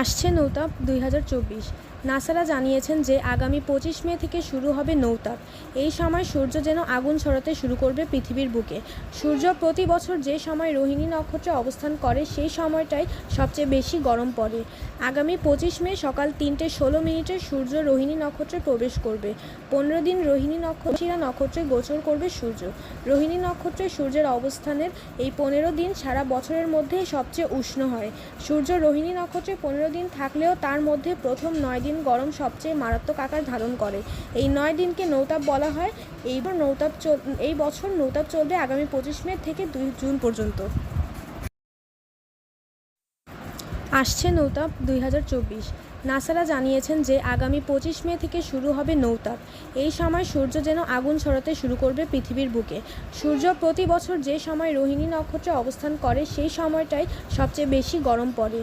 আসছে নৌতাপ ২০২৪। নাসারা জানিয়েছেন যে আগামী ২৫ মে থেকে শুরু হবে নৌতাপ। এই সময় সূর্য যেন আগুন ছড়াতে শুরু করবে পৃথিবীর বুকে। সূর্য প্রতি বছর যে সময় রোহিণী নক্ষত্রে অবস্থান করে সেই সময়টাই সবচেয়ে বেশি গরম পড়ে। আগামী ২৫ মে সকাল ৩:১৬ সূর্য রোহিণী নক্ষত্রে প্রবেশ করবে। ১৫ দিন রোহিণী নক্ষত্রে গোচর করবে সূর্য। রোহিণী নক্ষত্রে সূর্যের অবস্থানের এই ১৫ দিন সারা বছরের মধ্যে সবচেয়ে উষ্ণ হয়। সূর্য রোহিণী নক্ষত্রে ১৫ দিন থাকলেও তার মধ্যে প্রথম ৯ দিন গরম সবচেয়ে মারাত্মক আকার ধারণ করে। এই ৯ দিনকে নৌতাপ বলা হয়। এই বছর নৌতাপ চলবে আগামী ২৫ মে থেকে ২ জুন পর্যন্ত। আসছে নৌতাপ ২০২৪। নাসারা জানিয়েছেন যে আগামী ২৫ মে থেকে শুরু হবে নৌতাপ। এই সময় সূর্য যেন আগুন ছড়াতে শুরু করবে পৃথিবীর বুকে। সূর্য প্রতি বছর যে সময় রোহিণী নক্ষত্রে অবস্থান করে সেই সময়টাই সবচেয়ে বেশি গরম পড়ে।